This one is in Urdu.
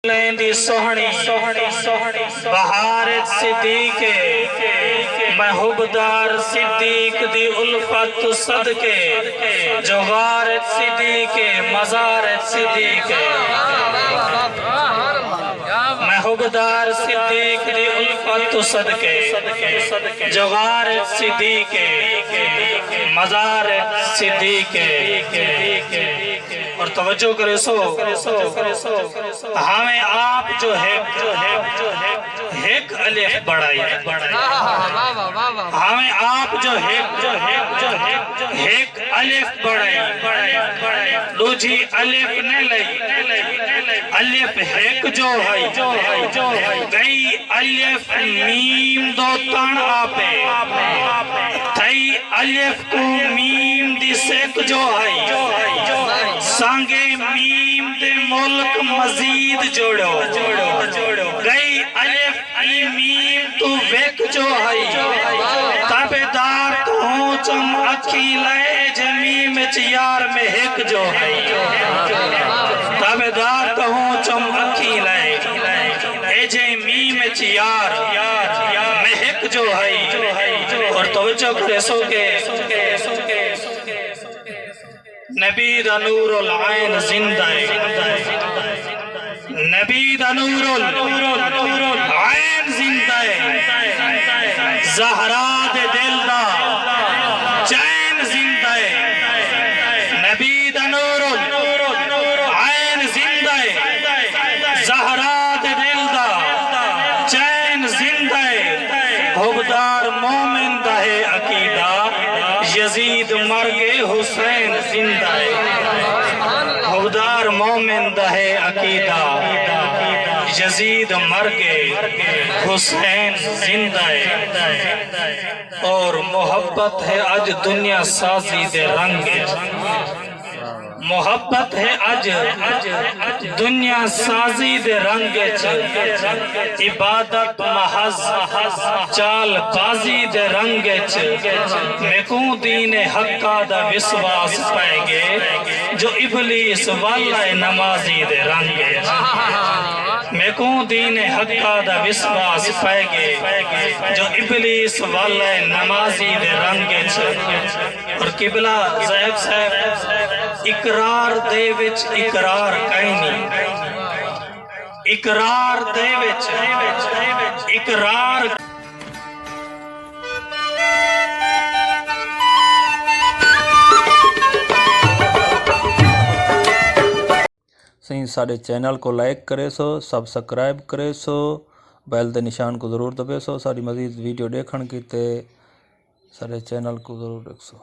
لیندی سوہنی بہار صدیق محبدار صدیق دی الفت صدقے جوہار صدیق مزار صدیق محبدار صدیق دی الفت صدقے جوہار صدیق مزار صدیق اور توجہ کرے سو ہمیں آپ جو ہے ایک الف بڑھائی ہمیں آپ جو ہے ایک الف بڑھائی دوجی الف نے لئی الف ایک جو ہے گئی الف میم دو تن آپے تھئی الف کو میم دی سیک جو ہے سانگے میم دے ملک مزید جوڑو گئی الف ای میم تو ویک جو ہے تابدار تو ہوں چم اکھی لائے جمیم چیار میں ایک جو ہے تابدار تو ہوں چم اکھی لائے اے جمیم چیار میں ایک جو ہے اور توجہ کرے سو کے نبی دا نور العین زندہ ہے نبی دا نور العین زندہ ہے زہرا دے دل دا چین زندہ ہے نبی دا نور العین زندہ ہے زہرا دے دل دا چین زندہ ہے حبدار مومن دا ہے عقیدہ یزید مرگے حسین زندہ ہے حبدار مومن دا ہے عقیدہ یزید مرگے حسین زندہ ہے اور محبت ہے اج دنیا سازی دے رنگے محبت ہے اج دنیا سازی دے رنگے عبادت محض چال بازی دے رنگے میکوں دین حقا دا وسواس پائے گے جو ابلیس والا نمازی دے رنگے میکوں دین حقا دا وسواس پائے گے جو ابلیس والا نمازی دے رنگے اور قبلہ زہب صاحب اقرار دے وچ اقرار کائنی اقرار دے وچ اقرار سہیں ساڑھے چینل کو لائک کرے سو سبسکرائب کرے سو بیل دے نشان کو ضرور دبے سو ساڑھی مزید ویڈیو دیکھن کی تے ساڑھے چینل کو ضرور دیکھ سو